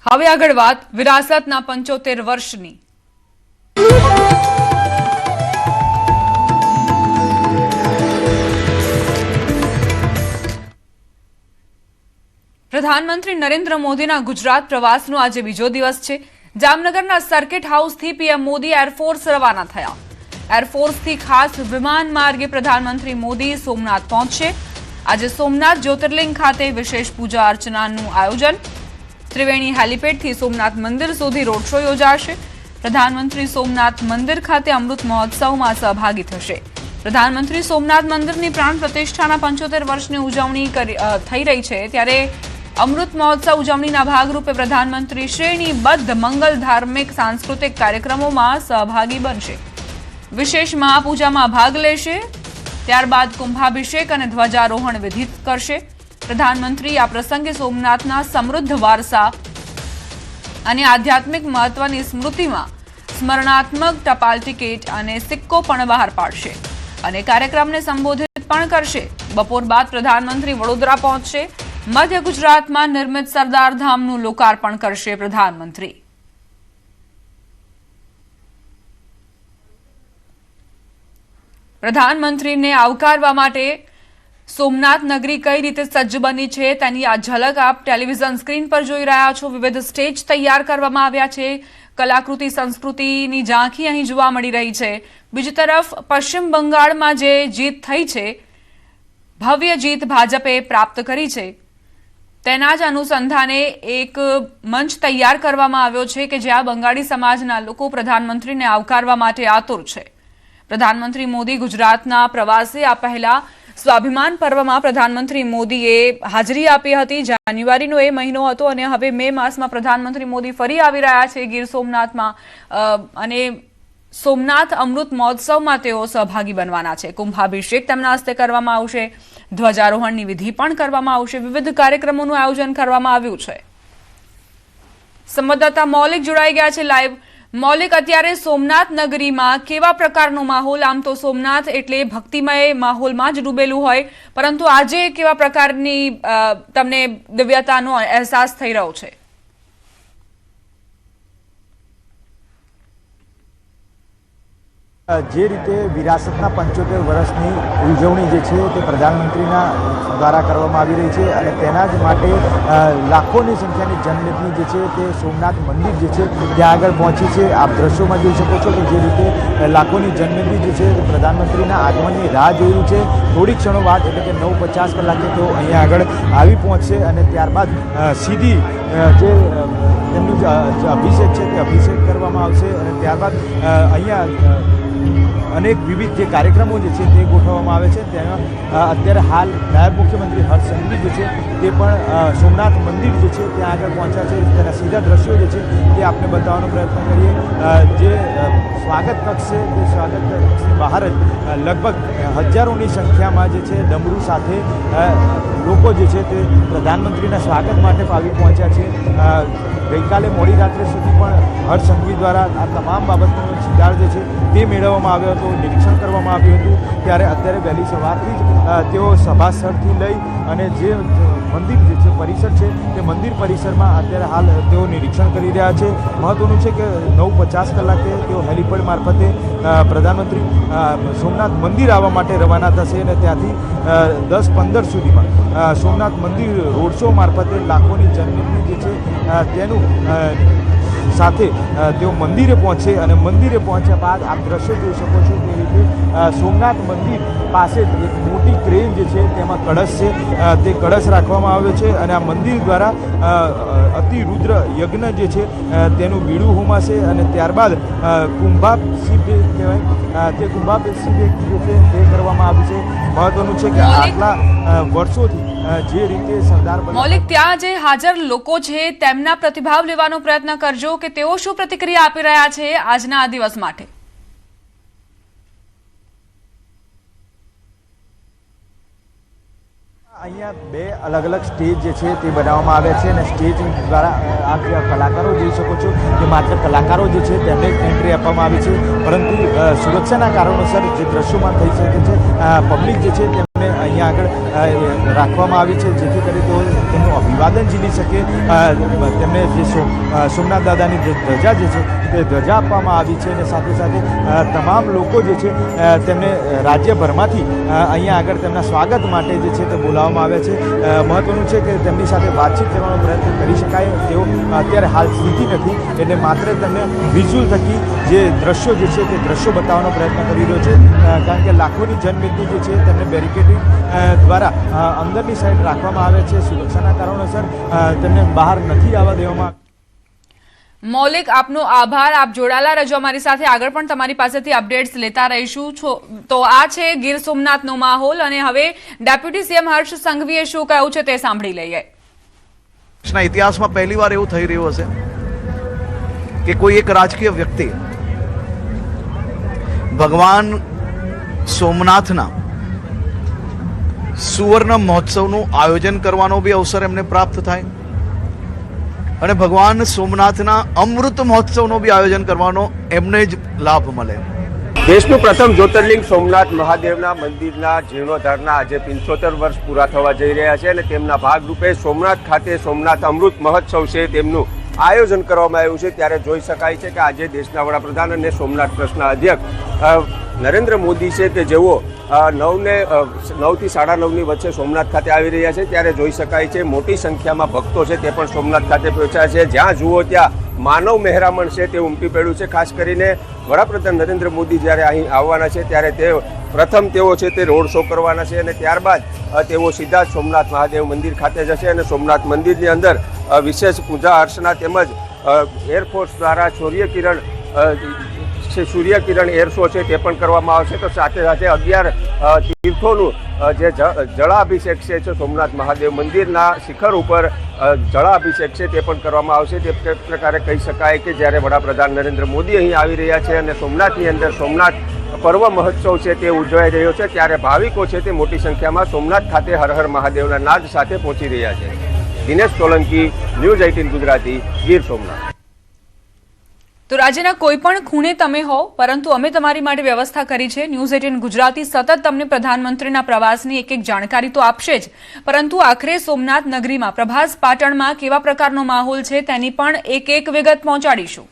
હવે આગળ વાત વિરાસતના 75 વર્ષની। પ્રધાનમંત્રી નરેન્દ્ર મોદીના ગુજરાત પ્રવાસનો આજે બીજો દિવસ છે। જામનગરના સર્કિટ હાઉસથી પીએમ મોદી એરફોર્સ રવાના થયા। એરફોર્સથી ખાસ વિમાન માર્ગે પ્રધાનમંત્રી મોદી સોમનાથ પહોંચશે। આજે સોમનાથ જ્યોતિર્લિંગ ખાતે વિશેષ પૂજા અર્ચનાનું આયોજન। ત્રિવેણી હેલિપેડથી સોમનાથ મંદિર સુધી રોડ શો યોજાશે। પ્રધાનમંત્રી સોમનાથ મંદિર ખાતે અમૃત મહોત્સવમાં સહભાગી થશે। પ્રધાનમંત્રી સોમનાથ મંદિરની પ્રાણ પ્રતિષ્ઠાના 75 વર્ષની ઉજવણી થઈ રહી છે, ત્યારે અમૃત મહોત્સવ ઉજવણીના ભાગરૂપે પ્રધાનમંત્રી શ્રેણીબદ્ધ મંગલ ધાર્મિક સાંસ્કૃતિક કાર્યક્રમોમાં સહભાગી બનશે। વિશેષ મહાપૂજામાં ભાગ લેશે, ત્યારબાદ કુંભાભિષેક અને ધ્વજારોહણ વિધિ કરશે। પ્રધાનમંત્રી આ પ્રસંગે સોમનાથના સમૃદ્ધ વારસા અને આધ્યાત્મિક મહત્વની સ્મૃતિમાં સ્મરણાત્મક ટપાલ ટિકિટ અને સિક્કો પણ બહાર પાડશે અને કાર્યક્રમને સંબોધિત પણ કરશે। બપોર બાદ પ્રધાનમંત્રી વડોદરા પહોંચશે। મધ્ય ગુજરાતમાં નિર્મિત સરદાર ધામનું લોકાર્પણ કરશે પ્રધાનમંત્રી। પ્રધાનમંત્રીને આવકારવા માટે સોમનાથ નગરી કઈ રીતે સજ્જ બની છે તેની આ ઝલક આપ ટેલિવિઝન સ્ક્રીન પર જોઈ રહ્યા છો। વિવિધ સ્ટેજ તૈયાર કરવામાં આવ્યા છે। કલાકૃતિ સંસ્કૃતિની ઝાંખી અહીં જોવા મળી રહી છે। બીજી તરફ પશ્ચિમ બંગાળમાં જે જીત થઈ છે, ભવ્ય જીત ભાજપે પ્રાપ્ત કરી છે, તેના જ અનુસંધાને એક મંચ તૈયાર કરવામાં આવ્યો છે કે જ્યાં બંગાળી સમાજના લોકો પ્રધાનમંત્રીને આવકારવા માટે આતુર છે। પ્રધાનમંત્રી મોદી ગુજરાતના પ્રવાસે આ પહેલા સ્વાભિમાન પર્વમાં પ્રધાનમંત્રી મોદીએ હાજરી આપી હતી। જાન્યુઆરીનો એ મહિનો હતો અને હવે મે માસમાં પ્રધાનમંત્રી મોદી ફરી આવી રહ્યા છે ગીર સોમનાથમાં અને સોમનાથ અમૃત મહોત્સવમાં તેઓ સહભાગી બનવાના છે। કુંભાભિષેક તેમના હસ્તે કરવામાં આવશે, ધ્વજારોહણની વિધિ પણ કરવામાં આવશે। વિવિધ કાર્યક્રમોનું આયોજન કરવામાં આવ્યું છે। સંવાદદાતા મૌલિક જોડાઈ ગયા છે લાઈવ। મૌલિક, અત્યારે સોમનાથ નગરીમાં કેવા પ્રકારનો માહોલ? આમ તો સોમનાથ એટલે ભક્તિમય માહોલમાં જ ડૂબેલું હોય, પરંતુ આજે કેવા પ્રકારની તમને દિવ્યતાનો અહેસાસ થઈ રહ્યો છે? જે રીતે વિરાસતના 75 વર્ષની ઉજવણી જે છે તે પ્રધાનમંત્રીના દ્વારા કરવામાં આવી રહી છે અને તેના જ માટે લાખોની સંખ્યાની જનમેદની જે છે તે સોમનાથ મંદિર જે છે ત્યાં આગળ પહોંચી છે। આપ દ્રશ્યોમાં જોઈ શકો છો કે જે રીતે લાખોની જનમેદની જે છે તે પ્રધાનમંત્રીના આગમનની રાહ જોઈ રહી છે। થોડી ક્ષણો બાદ એટલે કે 9:50 કલાકે તેઓ અહીંયા આગળ આવી પહોંચશે અને ત્યારબાદ સીધી જે તેમનું અભિષેક છે તે અભિષેક કરવામાં આવશે અને ત્યારબાદ અહીંયા અનેક વિવિધ જે કાર્યક્રમો જે છે તે ગોઠવવામાં આવે છે। તેમાં અત્યારે હાલ નાયબ મુખ્યમંત્રી હર્ષ સંઘવી જે છે તે પણ સોમનાથ મંદિર જે છે ત્યાં આગળ પહોંચ્યા છે। તેના સીધા દ્રશ્યો જે છે તે આપણે બતાવવાનો પ્રયત્ન કરીએ। જે સ્વાગત કક્ષ છે તે સ્વાગત કક્ષની બહાર જ લગભગ હજારોની સંખ્યામાં જે છે ડમરૂ સાથે લોકો જે છે તે પ્રધાનમંત્રીના સ્વાગત માટે આવી પહોંચ્યા છે। ગઈકાલે મોડી રાત્રે સુધી પણ હર્ષ સંઘવી દ્વારા આ તમામ બાબતનો સિદ્ધાંત જે છે તે મેળવવામાં આવ્યો હતો, નિરીક્ષણ કરવામાં આવ્યું હતું। ત્યારે અત્યારે વહેલી સવારથી જ તેઓ સભા સ્થળથી લઈ અને જે મંદિર જે છે પરિસર છે તે મંદિર પરિસરમાં અત્યારે હાલ તેઓ નિરીક્ષણ કરી રહ્યા છે। મહત્વનું છે કે 9:50 કલાકે તેઓ હેલિપેડ મારફતે પ્રધાનમંત્રી સોમનાથ મંદિર આવવા માટે રવાના થશે અને ત્યાંથી 10:15 સુધીમાં સોમનાથ મંદિર રોડ શો મારફતે લાખોની જનમેદની જે છે તેનું સાથે તેઓ મંદિરે પહોંચે અને મંદિરે પહોંચ્યા બાદ આપ દ્રશ્ય જોઈ શકો છો તે રીતે સોમનાથ મંદિર પાસે એક મોટી ક્રેન જે છે તેમાં કળશ છે તે કળશ રાખવામાં આવ્યો છે અને આ મંદિર દ્વારા અતિરુદ્ર યજ્ઞ જે છે તેનું બીડું હોમાશે અને ત્યારબાદ કુંભાભિષેક કહેવાય તે કુંભાભિષેક જે છે તે કરવામાં આવ્યું છે। મહત્વનું છે કે આટલા વર્ષોથી જે રીતે સરદાર મૌલિક, ત્યાં જે હાજર લોકો છે તેમના પ્રતિભાવ લેવાનો પ્રયત્ન કરજો કે તેઓ શું પ્રતિક્રિયા આપી રહ્યા છે આજના આ દિવસ માટે। અહીંયા બે અલગ અલગ સ્ટેજ જે છે તે બનાવવામાં આવ્યા છે અને સ્ટેજ દ્વારા આપ જે કલાકારો જોઈ શકો છો કે માત્ર કલાકારો જે છે તેમને એન્ટ્રી આપવામાં આવી છે, પરંતુ સુરક્ષાના કારણોસર જે દ્રશ્યોમાં થઈ શકે છે પબ્લિક જે છે તેમને અહીંયા આગળ રાખવામાં આવી છે, જેથી કરી તેઓ તેમનો તેમનું અભિવાદન ઝીલી શકે, તેમને જે સોમનાથ દાદાની ધજા જે છે તે ધજા આપવામાં આવી છે અને સાથે સાથે તમામ લોકો જે છે તેમને રાજ્યભરમાંથી અહીંયા આગળ તેમના સ્વાગત માટે જે છે તે બોલાવવામાં આવ્યા છે. મહત્વનું છે કે તેમની સાથે વાતચીત કરવાનો પ્રયત્ન કરી શકાય તેઓ અત્યારે હાલ સ્થિતિ નથી, એટલે માત્ર તેમને વિઝ્યુઅલ થકી જે દ્રશ્યો જે છે તે દ્રશ્યો બતાવવાનો પ્રયત્ન કરી રહ્યો છે, કારણ કે લાખોની જનમેદની જે છે તેમને બેરિકેડિંગ દ્વારા અંદરની સાઈડ રાખવામાં આવે છે. સુરક્ષાના કારણોસર તેમને બહાર નથી આવવા દેવામાં આવે. મૌલિક, આપનો આભાર. આપ જોડાયેલા રહેજો અમારી સાથે, આગળ પણ તમારી પાસેથી અપડેટ્સ લેતા રહીશું. તો આ છે ગીર સોમનાથનો માહોલ, અને હવે ડેપ્યુટી સીએમ હર્ષ સંઘવીએ શું કહ્યું છે તે સાંભળી લઈએ. ઇતિહાસમાં પહેલી વાર એવું થઈ રહ્યું હશે કે કોઈ એક રાજકીય વ્યક્તિ ભગવાન સોમનાથના સુવર્ણ મહોત્સવનું આયોજન કરવાનો બી અવસર એમને પ્રાપ્ત થાય અને ભગવાન સોમનાથના અમૃત મહોત્સવનું બી આયોજન કરવાનો એમને જ લાભ મળે. દેશનું પ્રથમ જ્યોતિર્લિંગ સોમનાથ મહાદેવના મંદિરના જીર્ણોદ્ધારના આજે 75 વર્ષ પૂરા થવા જઈ રહ્યા છે અને તેમના ભાગરૂપે સોમનાથ ખાતે સોમનાથ અમૃત મહોત્સવ છે તેમનું આયોજન કરવામાં આવ્યું છે. ત્યારે જોઈ શકાય છે કે આજે દેશના વડાપ્રધાન અને સોમનાથ ટ્રસ્ટના અધ્યક્ષ નરેન્દ્ર મોદી છે કે જેઓ 9 થી 9:30 વચ્ચે સોમનાથ ખાતે આવી રહ્યા છે. ત્યારે જોઈ શકાય છે મોટી સંખ્યામાં ભક્તો છે તે પણ સોમનાથ ખાતે પહોંચ્યા છે. જ્યાં જુઓ ત્યાં માનવ મહેરામણ છે તે ઉમટી પડ્યું છે. ખાસ કરીને વડાપ્રધાન નરેન્દ્ર મોદી જ્યારે અહીં આવવાના છે ત્યારે પ્રથમ તેઓ છે તે રોડ શો કરવાના છે અને ત્યારબાદ તેઓ સીધા જ સોમનાથ મહાદેવ મંદિર ખાતે જશે અને સોમનાથ મંદિરની અંદર વિશેષ પૂજા અર્ચના તેમજ એરફોર્સ દ્વારા સૂર્યકિરણ એર શો છે તે પણ કરવામાં આવશે. તો સાથે સાથે 11 તીર્થોનું જે જળાભિષેક છે સોમનાથ મહાદેવ મંદિરના શિખર ઉપર જળાભિષેક છે તે પણ કરવામાં આવશે. તે પ્રકારે કહી શકાય કે જ્યારે વડાપ્રધાન નરેન્દ્ર મોદી અહીં આવી રહ્યા છે અને સોમનાથની અંદર સોમનાથ પર્વ મહોત્સવ છે તે ઉજવાઈ રહ્યો છે, ત્યારે ભાવિકો છે તે મોટી સંખ્યામાં સોમનાથ ખાતે હર હર મહાદેવના નાદ સાથે પહોંચી રહ્યા છે. દિનેશ સોલંકી, ન્યૂઝ 18 ગુજરાતી, ગીર સોમનાથ. તો રાજ્યના કોઈ પણ ખૂણે તમે હો, પરંતુ અમે તમારી માટે વ્યવસ્થા કરી છે. ન્યૂઝ 18 ગુજરાતી સતત તમને પ્રધાનમંત્રીના પ્રવાસની એક જાણકારી તો આપશે જ, પરંતુ આખરે સોમનાથ નગરીમાં પ્રભાસ પાટણમાં કેવા પ્રકારનો માહોલ છે તેની પણ એક વિગત પહોંચાડીશું.